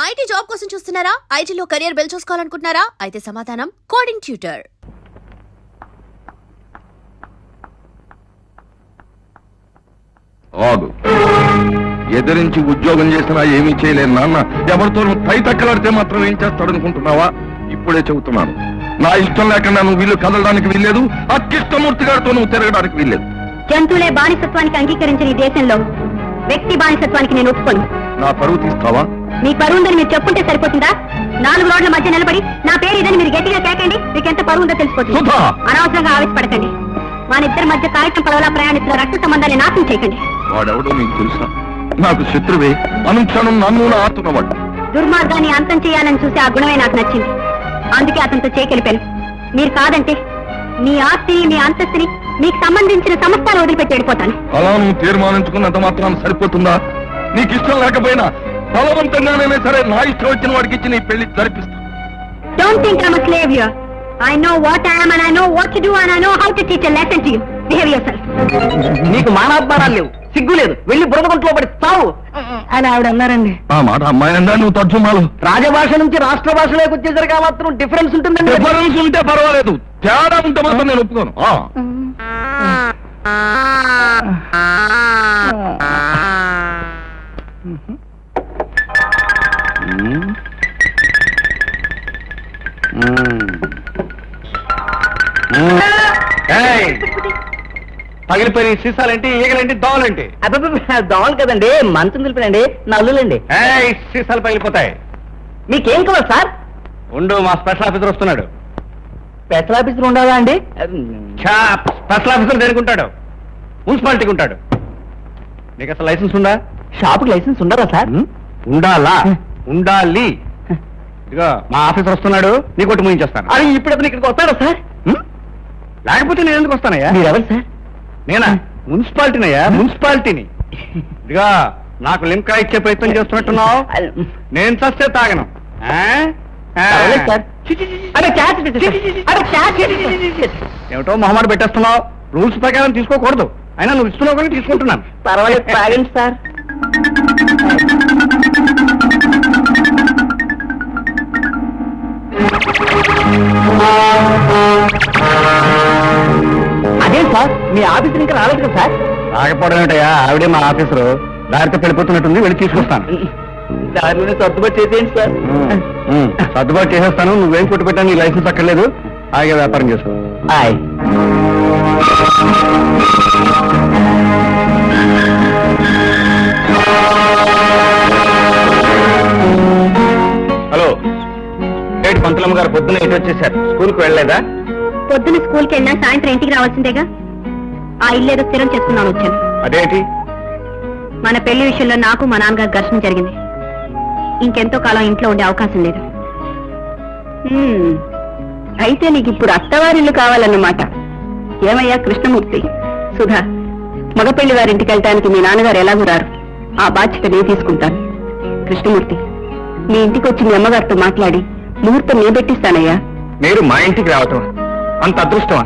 IT job కోసం చూస్తున్నారా? ఐటీలో కెరియర్ బిల్డ్ చూసుకోవాలనుకుంటున్నారా? అయితే సమాధానం కోడింగ్ ట్యూటర్. ఆగు. ఎదిరించి ఉద్యోగం చేసినా ఏమీ చేయలేను నాన్న. ఎవరితోనూ తైతక్కలాడితే మాత్రం ఏం చేస్తాడనుకుంటున్నావా? ఇప్పుడే చెబుతున్నాను, నా ఇష్టం లేకుండా నువ్వు వీళ్ళు కదలడానికి వీల్లేదు. అత్యుష్టమూర్తి గారితో నువ్వు తిరగడానికి వీల్లేదు. జంతువులే బానిసత్వానికి అంగీకరించిన ఈ దేశంలో వ్యక్తి బానిసత్వానికి నేను ఒప్పుకోను. నా పరువు తీస్తావా? మీ పరువు ఉందని మీరు చెప్పుంటే సరిపోతుందా? 4 రోడ్ల మధ్య నిలబడి నా పేరు ఇదని మీరు గట్టిగా కేకండి, మీకు ఎంత పరువు ఉందో తెలిసిపోతుంది. అనవసరంగా ఆవేశపడకండి. మన ఇద్దరి మధ్య కాగితం పడవలా ప్రయాణిస్తున్న రక్త సంబంధాన్ని నాశనం చేయకండి. వాడెవడో నీకు తెలుసా? నాకు శత్రువే, అనుక్షణం నన్ను ఆతున్నవాడు. దుర్మార్గాన్ని అంతం చేయాలని చూసి ఆ గుణమే నాకు నచ్చింది. అందుకే అతనితో చేకెళ్ళిపోయాను. మీరు కాదంటే మీ ఆస్తిని, మీ అంతస్తుని, మీకు సంబంధించిన సమస్తాన్ని వదిలిపెట్టి వెళ్ళిపోతాను. అలా నువ్వు తీర్మానించుకున్నంత మాత్రం సరిపోతుందా? నీకు ఇష్టం లేకపోయినా బలవంతంగానే సరే నా ఇష్టం వచ్చిన వాడికి ఇచ్చి నీ పెళ్లి జరిపిస్తా. Don't think I'm a slave here. I know what I am and I know what to do and I know how to teach a lesson to you. Behave yourself. నీకు మానాత్మానాలు లేవు, సిగ్గు లేదు, వెళ్ళి బురదగుంట్లో పడి తావు అని ఆవిడ అన్నారండి. ఆ మాట అమ్మాయి అందా నువ్వు తర్జుమాలు? రాజభాష నుంచి రాష్ట్ర భాషలోకి వచ్చేసరికి మాత్రం డిఫరెన్స్ ఉంటుందండి. డిఫరెన్స్ ఉంటే పర్వాలేదు, తేడా ఉంటే మాత్రం నేను ఒప్పుకోను. పగిలిపోయి సీసాలేంటి, ఈగలేంటి, దోవలేంటి? దోవలు కదండి, మంచం దులిపినండి, నల్లులండి. సీసాలు పగిలిపోతాయి. మీకేం కావాలి సార్? ఉండు, మా స్పెషల్ ఆఫీసర్ వస్తున్నాడు. స్పెషల్ ఆఫీసర్ ఉండాలా అండి? స్పెషల్ ఆఫీసర్ దేనికి ఉంటాడు? మున్సిపాలిటీకి ఉంటాడు. నీకు అసలు లైసెన్స్ ఉందా? షాపుకి లైసెన్స్ ఉండదా సార్? ఉండాలా? ఉండాలి. ఇదిగో మా ఆఫీసర్ వస్తున్నాడు, నీ కొట్టి ముగించేస్తాను. అది ఇప్పుడు అతను ఇక్కడికి వస్తాడా సార్? లేకపోతే నేను ఎందుకు వస్తానయ్యా? మీరెవరు సార్? నేనా? మున్సిపాలిటీనయ్యా, మున్సిపాలిటీని. ఇదిగా నాకు లింకా ఇచ్చే ప్రయత్నం చేస్తున్నట్టున్నావు. నేను చస్తే తాగను. ఏమిటో మొహమాట పెట్టేస్తున్నావు. రూల్స్ ప్రకారం తీసుకోకూడదు, అయినా నువ్వు ఇస్తున్నావు కానీ తీసుకుంటున్నాను. పర్వాలేదు, తాగండి సార్. అదే సార్, మీ ఆఫీసర్ ఇంకా రాలేదు కదా సార్? రాకపోవడం ఏంటయ్యా, ఆవిడే మా ఆఫీసరు. దారితో వెళ్ళిపోతున్నట్టుంది, వెళ్ళి తీసుకొస్తాను. దారిలోనే సర్దుబాటు చేసేయండి సార్. సర్దుబాటు చేసేస్తాను, నువ్వేం కొట్టు పెట్టాను, నీ లైసెన్స్ అక్కర్లేదు, ఆగే వ్యాపారం చేసుకో. హలో, ఏంటి పంతులమ్మ గారు పొద్దున్న ఇటు వచ్చేసారు, స్కూల్కి వెళ్ళలేదా? పొద్దున స్కూల్కి వెళ్ళినా సాయంత్రం ఇంటికి రావాల్సిందేగా. ఆ ఇల్లేదో స్థిరం చేసుకున్నాను వచ్చాను. అదేంటి? మన పెళ్లి విషయంలో నాకు మా నాన్నగారు ఘర్షణ జరిగింది. ఇంకెంతో కాలం ఇంట్లో ఉండే అవకాశం లేదు. అయితే నీకు ఇప్పుడు అత్తవారిల్లు కావాలన్నమాట. ఏమయ్యా కృష్ణమూర్తి, సుధా, మగపెళ్లి వారింటికి వెళ్ళటానికి మీ నాన్నగారు ఎలాగూ రారు. ఆ బాధ్యత నేను తీసుకుంటాను. కృష్ణమూర్తి, మీ ఇంటికి వచ్చి మీ అమ్మగారితో మాట్లాడి ముహూర్తం నేను పెట్టిస్తానయ్యా. మీరు మా ఇంటికి రావటం అంత అదృష్టమా?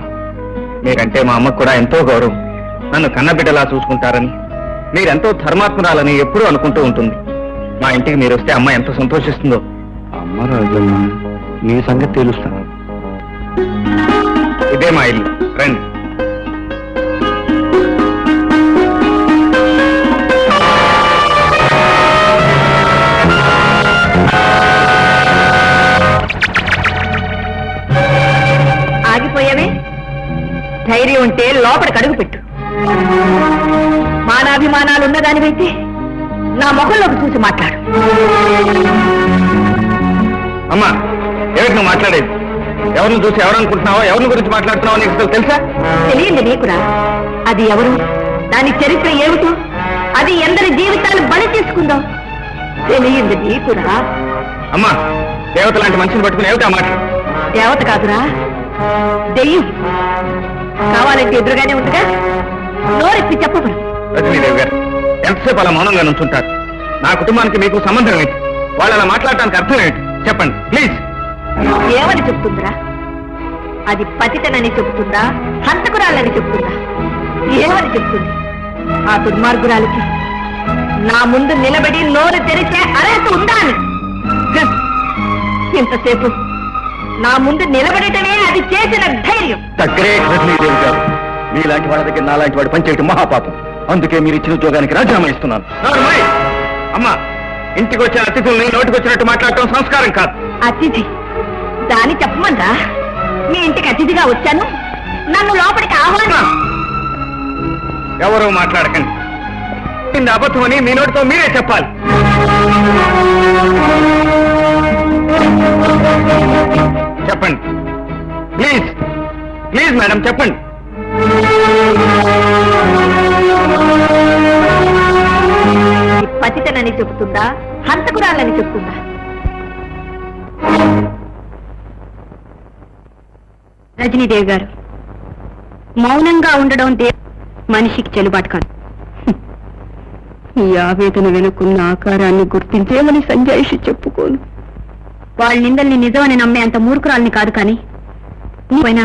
మీరంటే మా అమ్మకు కూడా ఎంతో గౌరవం. నన్ను కన్నబిడ్డలా చూసుకుంటారని, మీరెంతో ధర్మాత్మురాలని ఎప్పుడూ అనుకుంటూ ఉంటుంది. మా ఇంటికి మీరు వస్తే అమ్మ ఎంత సంతోషిస్తుందో. అమ్మ రాజమ్మ, నీ సంగతి తెలుస్తాను. ఇదే మా ఇల్లు, రండి. ఆగిపోయావే? ధైర్యం ఉంటే లోపలికి అడుగు పెట్టు. మానాభిమానాలు ఉన్నదానివైతే నా ముఖంలోకి చూసి మాట్లాడు. అమ్మా, ఎవరికి నువ్వు మాట్లాడేది? ఎవరిని చూసి ఎవరనుకుంటున్నావో, ఎవరిని గురించి మాట్లాడుతున్నావో నీకు అసలు తెలుసా? తెలియంది నీకురా. అది ఎవరు, దాని చరిత్ర ఏమిటో, అది ఎందరి జీవితాలు బలి చేసుకుందాం తెలియంది నీకురా. అమ్మా, దేవత లాంటి మనిషిని పట్టుకుని ఏమిటా మాట? దేవత కాదురా, దెయ్యం. కావాలంటే ఎదురుగానే ఉందిగా, నోరెత్తి చెప్పబడు. రజనీదేవి గారు, ఎంతసేపు అలా మౌనంగా నుంచుంటారు? నా కుటుంబానికి మీకు సంబంధం ఏంటి? వాళ్ళు అలా మాట్లాడటానికి అర్థం ఏంటి? చెప్పండి ప్లీజ్. ఏమని చెప్తుందిరా? అది పతితనని చెప్తుందా, హంతకురాలని చెప్తుందా? ఏమని చెప్తుంది? ఆ దుర్మార్గురాలకి నా ముందు నిలబడి నోరు తెరిచే అర్హత ఉందా అని. ఇంతసేపు నా ముందు నిలబడటమే అది చేసిన ధైర్యం. దగ్గరే రజనీదేవి గారు, మీలాంటి వాళ్ళ దగ్గర నాలాంటి వాడు పనిచేయటం మహాపాపం. అందుకే మీరు ఇచ్చిన ఉద్యోగానికి రాజీనామా ఇస్తున్నాను. అమ్మా, ఇంటికి వచ్చిన అతిథుల్ని నోటికి వచ్చినట్టు మాట్లాడటం సంస్కారం కాదు. అతిథి దాన్ని చెప్పమంటా? మీ ఇంటికి అతిథిగా వచ్చాను, నన్ను లోపలికి ఆహ్వానం. ఎవరూ మాట్లాడకండి. నిన్న అబద్ధమని మీ నోటితో మీరే చెప్పాలి. చెప్పండి ప్లీజ్, ప్లీజ్ మేడం చెప్పండి. పతితనని చెబుతుందా, హంతకురాలని చెబుతుందా? రజనీదేవి గారు, మౌనంగా ఉండడం మనిషికి చెల్లుబాటు కాదు. ఈ ఆవేదన వెనుకున్న ఆకారాన్ని గుర్తించేమని సంజాయిషి చెప్పుకోను. వాళ్ళ నిందల్ని నిజమని నమ్మే అంత మూర్ఖురాల్ని కాదు, కానీ పైన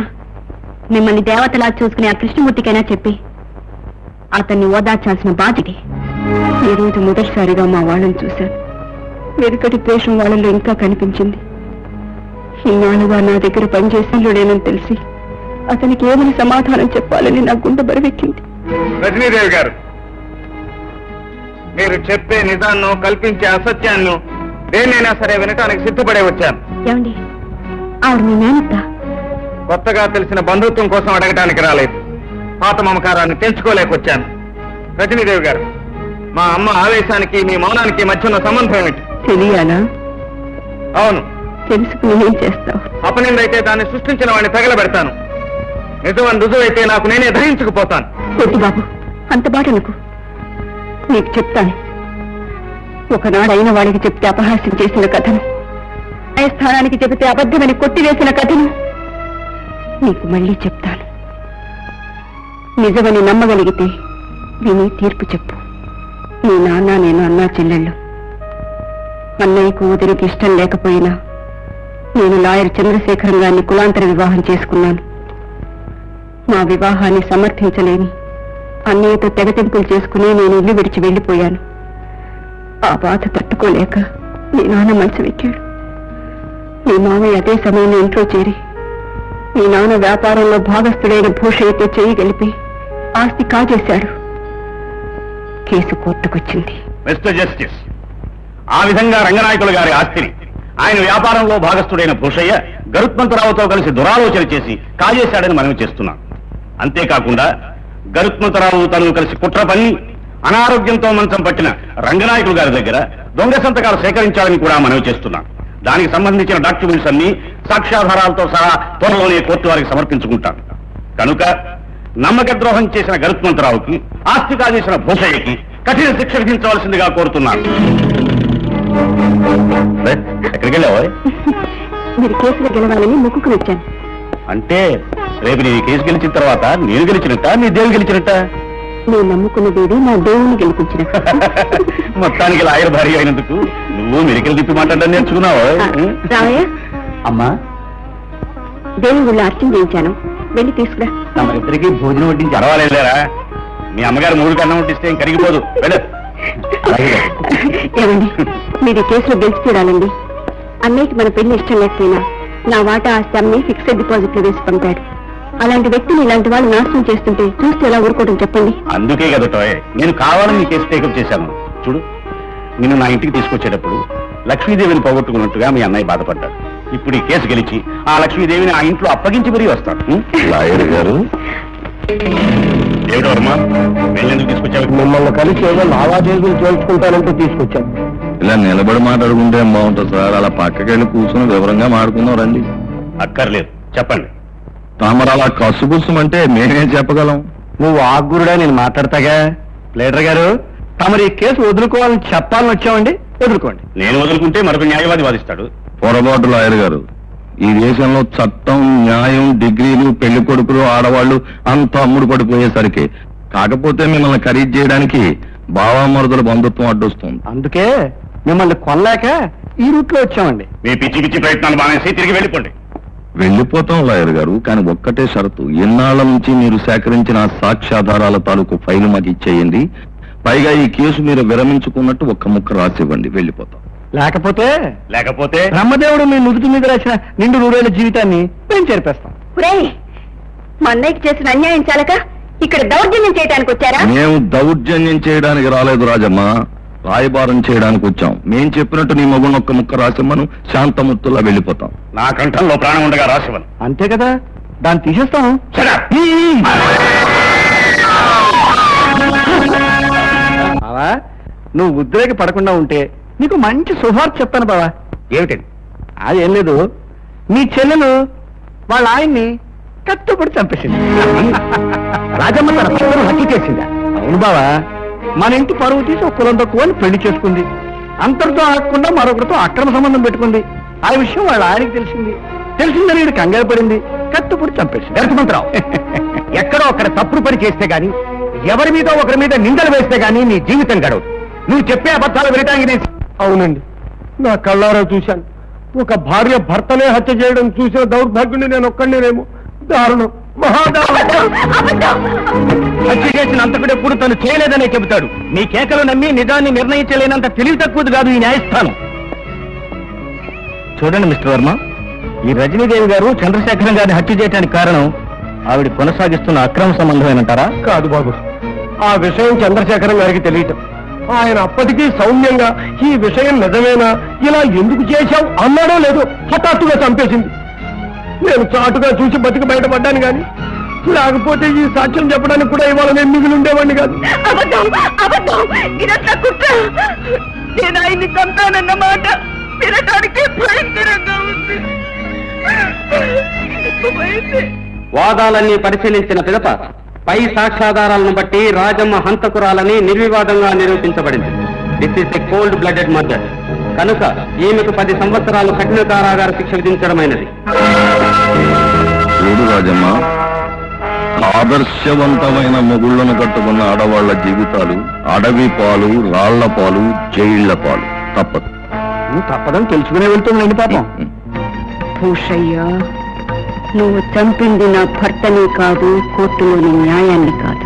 మిమ్మల్ని దేవతలా చూసుకునే ఆ కృష్ణమూర్తికైనా చెప్పి అతన్ని ఓదార్చాల్సిన బాధ్యత. ఈ రోజు మొదటిసారిగా మా వాళ్ళని చూశాను. వెనుకటి ద్వేషం వాళ్ళలో ఇంకా కనిపించింది. ఇన్నాళ్ళుగా నా దగ్గర పనిచేసినలేనని తెలిసి అతనికి ఏమని సమాధానం చెప్పాలని నా గుండె బరువెక్కింది. రజనీదేవి గారు, మీరు చెప్పే నిజాన్ని కల్పించే అసత్యాన్ని దేన్నైనా సరే వినటానికి సిద్ధపడే వచ్చాను. ఏమండి, ఆవిడ మీ మేనత్త? కొత్తగా తెలిసిన బంధుత్వం కోసం అడగటానికి రాలేదు, పాత మమకారాన్ని తెంచుకోలేకొచ్చాను. రజనీదేవి గారు, మా అమ్మ ఆవేశానికి మీ మౌనానికి మధ్య ఉన్న సంబంధం ఏమిటి? తెలియాలా? అవును. తెలుసుకుని ఏం చేస్తావు? అపనిందైతే దాన్ని సృష్టించిన వాడిని తగలబెడతాను. నిజమని రుజువైతే నాకు నేనే ధరించుకుపోతాను. కొద్ది బాబు, అంత బాట అనుకు. నీకు చెప్తాను. ఒకనాడు అయిన వాడికి చెప్తే అపహాస్యం చేసిన కథను, న్యాయస్థానానికి చెబితే అబద్ధమని కొట్టివేసిన కథను నీకు మళ్ళీ చెప్తాను. నిజమని నమ్మగలిగితే విని తీర్పు చెప్పు. నీ నాన్న నేను అన్నా చెల్లెళ్ళు. అన్నయ్యకు ఊదిరికి ఇష్టం లేకపోయినా నేను లాయర్ చంద్రశేఖరం గారిని కులాంతర వివాహం చేసుకున్నాను. మా వివాహాన్ని సమర్థించలేని అన్నయ్యతో తెగతింపులు చేసుకుని నేను ఇల్లు విడిచి వెళ్లిపోయాను. ఆ బాధ తట్టుకోలేక మీ నాన్న మనసు వెక్కాడు. మీ మామయ్య అదే సమయంలో ఇంట్లో చేరి మీ నాన్న వ్యాపారంలో భాగస్థుడైన భూషయ్యతో చేయి గలిపి ఆస్తి కాజేశాడు. కేసు కోర్టుకొచ్చింది. మిస్టర్ జస్టిస్, ఆ విధంగా రంగనాయకులు గారి ఆస్తిని ఆయన వ్యాపారంలో భాగస్థుడైన భూషయ్య గరుత్మంతరావుతో కలిసి దురాలోచన చేసి కాజేశాడని మనవి చేస్తున్నాం. అంతేకాకుండా గరుత్మంతరావు తను కలిసి కుట్ర పన్ని అనారోగ్యంతో మంచం పట్టిన రంగనాయకులు గారి దగ్గర దొంగ సంతకాలు సేకరించాలని కూడా మనవి చేస్తున్నాం. దానికి సంబంధించిన డాక్యుమెంట్స్ అన్ని సాక్ష్యాధారాలతో సహా త్వరలోనే కోర్టు వారికి సమర్పించుకుంటాం. కనుక నమ్మక ద్రోహం చేసిన గరుత్మంతరావుకి, ఆస్తి కాజేసిన భూషయ్యకి కఠిన శిక్ష విధించవలసిందిగా కోరుతున్నాను. ఎక్కడికి వెళ్ళావా? మీరు కేసులో గెలవాలని మొక్కుకుని వచ్చాను. అంటే రేపు నీ కేసు గెలిచిన తర్వాత నేను గెలిచినట్ట, నీ దేవుడు గెలిచినట్ట? నేను నమ్ముకున్న దేవి నా దేవుణ్ణి గెలిపించిన. మొత్తానికి లాయర్ భార్య అయినందుకు నువ్వు మెడికల్ తిప్పి మాట్లాడడం నేర్చుకున్నావా? రావయ్య, అమ్మా, దేవుని గుళ్ళో అర్చన చేయించాను, వెళ్ళి తీసుకురా. తమరిద్దరికి భోజనం వడ్డించి అరవాలేరా? మీ అమ్మగారు మూడు కన్నం వడ్డిస్తే కరిగిపోదు. ఏమండి, మీరు కేసులో గెలిచి తీరాలండి. అన్నయ్యకి మన పెళ్లి ఇష్టం లేకపోయినా నా వాటా ఆస్తి అమ్మి ఫిక్స్డ్ డిపాజిట్ లో వేసి పంపాడు. అలాంటి వ్యక్తిని ఇలాంటి వాళ్ళు నాశనం చేస్తుంటే చూస్తే ఎలా ఊరుకోవడం చెప్పండి. అందుకే కదటోయ్ నేను కావాలని నీ కేసు టేకప్ చేశాను. చూడు, నిన్ను నా ఇంటికి తీసుకొచ్చేటప్పుడు లక్ష్మీదేవిని పోగొట్టుకున్నట్టుగా మీ అన్నయ్య బాధపడ్డాడు. ఇప్పుడు ఈ కేసు గెలిచి ఆ లక్ష్మీదేవిని ఆ ఇంట్లో అప్పగించి మరీ వస్తాడు. లాయర్ గారు, ఏమిటో వర్మ, వెళ్ళేందుకు తీసుకొచ్చావు? మిమ్మల్ని కలిసి ఏదో లావాదేవీలు చేసుకుంటానంటే తీసుకొచ్చాను. ఇలా నిలబడి మాట్లాడుకుంటే ఏం బాగుంటుంది సార్? అలా పక్కకి వెళ్ళి కూర్చొని వివరంగా మాట్లాడుకుందాం రండి. అక్కర్లేదు, చెప్పండి. తామరు అలా కసుగుసమంటే మేమేం చెప్పగలం? నువ్వు ఆగురుడా, నేను మాట్లాడతాగా. లీడర్ గారు, తమరు ఈ కేసు వదులుకోవాలని చెప్పాలని వచ్చామండి. వదులుకోండి. నేను వదులుకుంటే మరొక న్యాయవాది వాదిస్తాడు. పొరపాటు లాయర్ గారు. ఈ దేశంలో చట్టం, న్యాయం, డిగ్రీలు, పెళ్లి కొడుకులు, ఆడవాళ్లు అంతా అమ్ముడు పడిపోయేసరికి కాకపోతే మిమ్మల్ని ఖరీదు చేయడానికి బావామరుదుల బంధుత్వం అడ్డొస్తుంది. అందుకే మిమ్మల్ని కొల్లాక ఈ రూట్ లో వచ్చామండి. మీ పిచ్చి పిచ్చి ప్రయత్నాలు మానేసి తిరిగి వెళ్ళిపోండి. వెళ్ళిపోతాం లాయర్ గారు, కానీ ఒక్కటే షరతు. ఎన్నాళ్ల నుంచి మీరు సేకరించిన సాక్ష్యాధారాల తాలూకు ఫైలు మాకు ఇచ్చేయండి. పైగా ఈ కేసు మీరు విరమించుకున్నట్టు ఒక్క ముక్క రాసివ్వండి. వెళ్ళిపోతాం. లేకపోతే లేకపోతే బ్రహ్మదేవుడు మీ నుదుటి మీద రాసిన నిండు నూరేళ్ల జీవితాన్ని మేము చేర్పేస్తాం. ఒరేయ్, మా అన్నయ్యకి చేసిన అన్యాయం చాలక ఇక్కడ దౌర్జన్యం చేయడానికి వచ్చారా? మేము దౌర్జన్యం చేయడానికి రాలేదు రాజమ్మ, రాయబారం చేయడానికి వచ్చాం. మేం చెప్పినట్టు నీ మగుని ఒక్క ముక్క రాసిమ్మను, శాంతమూర్తుల్లా వెళ్ళిపోతాం. నా కంఠంలో ప్రాణం ఉండగా రాసివ్వను. అంతే కదా, దాన్ని తీసేస్తాం. బావా, నువ్వు ఉద్రేక పడకుండా ఉంటే నీకు మంచి శుభార్త చెప్తాను బావా. ఏమిటండి? అదేం లేదు, నీ చెల్లెలు వాళ్ళ ఆయన్ని కట్టుబడి చంపేసింది. రాజమ్మ తన పిల్లలు హత్య చేసిందా? అవును బావా, మన ఇంటి పరువు తీసి ఒక కులం తక్కువ పెళ్లి చేసుకుంది. అంతటితో ఆగకుండా మరొకరితో అక్రమ సంబంధం పెట్టుకుంది. ఆ విషయం వాళ్ళ ఆయనకి తెలిసిందని వీడు కంగారు పడింది, కట్టుబడి చంపేసింది. దర్శమంతరావు, ఎక్కడో అక్కడ తప్పుడు పని చేస్తే గాని, ఎవరి మీద ఒకరి మీద నిందలు వేస్తే గాని నీ జీవితం గడవదు. నువ్వు చెప్పే అబద్ధాలు వినటానికి అవునండి, నా కళ్ళారా చూశాను. ఒక భార్య భర్తనే హత్య చేయడం చూసిన దౌర్భాగ్యుని నేను ఒక్కడినేమో. దారుణం, మహాదారుణం. హత్య చేసిన అంతకుడు ఎప్పుడు తను చేయలేదనే చెబుతాడు. మీ కేకలు నమ్మి నిజాన్ని నిర్ణయించలేనంత తెలివి తక్కువది కాదు ఈ న్యాయస్థానం. చూడండి మిస్టర్ వర్మ, ఈ రజనీదేవి గారు చంద్రశేఖరం గారిని హత్య చేయడానికి కారణం ఆవిడ కొనసాగిస్తున్న అక్రమ సంబంధమేనంటారా? కాదు బాబు, ఆ విషయం చంద్రశేఖరం గారికి తెలియటం. ఆయన అప్పటికీ సౌమ్యంగా ఈ విషయం నిజమేనా, ఇలా ఎందుకు చేశావు అన్నాడో లేదో హఠాత్తుగా చంపేసింది. నేను చాటుగా చూసి బతికి బయటపడ్డాను గాని, లేకపోతే ఈ సాక్ష్యం చెప్పడానికి కూడా ఇవాళ నేను మిగిలి ఉండేవాడిని కాదు. ఇదంతా కుట్ర. నేను ఆయన్ని చంపానన్న మాట వినటానికి భయంకరంగా ఉంది. వాదాలన్నీ పరిశీలించిన పిదప పై సాక్ష్యాధారాలను బట్టి రాజమ్మ హంతకురాలని నిర్వివాదంగా నిరూపించబడింది. This is a cold blooded murder. కనుక ఈమెకు 10 సంవత్సరాలు కఠిన కారాగార శిక్ష విధించడమైనది. చూడు రాజమ్మ, ఆదర్శవంతమైన మొగుళ్లను కట్టుకున్న ఆడవాళ్ల జీవితాలు అడవి పాలు, రాళ్ల పాలు, జైళ్ల పాలు. తప్పదు. తప్పదని తెలుసుకునే వెళ్తుందండి పాపం. భూషయ్య, నువ్వు చంపింది నా భర్తని కాదు, కోర్టులోని న్యాయాన్ని కాదు,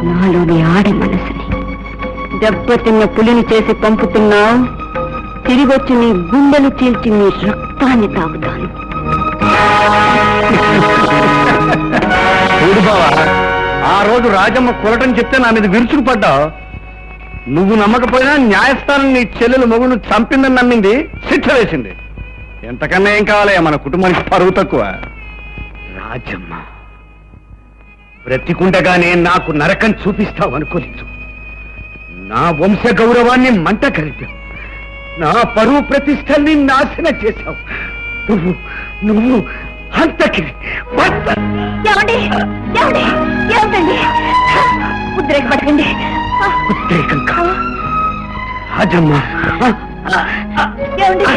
నాలోని ఆడి మనసుని. దెబ్బతిన్న పులిని చేసి పంపుతున్నావు, తిరిగొచ్చి నీ గుండెలు చీల్చి నీ రక్తాన్ని తాగుతాను. చూడు బావా, ఆ రోజు రాజమ్మ కొలటని చెప్తే నా మీద విరుచుకుపడ్డావు. నువ్వు నమ్మకపోయినా న్యాయస్థానం నీ చెల్లెలు మగును చంపిందని నమ్మింది, శిక్ష వేసింది. ఎంతకన్నా ఏం కావాలి మన కుటుంబానికి పరువు తక్కువ. రాజమ్మ, బ్రతికుండగానే నాకు నరకం చూపిస్తావు అనుకోలేదు. నా వంశ గౌరవాన్ని మంట కలిపావు, నా పరువు ప్రతిష్టల్ని నాశనం చేశావు. నువ్వు అంతకి ఉద్రేకపడకండి. ఉద్రేకంగా రాజమ్మ ఏమండి?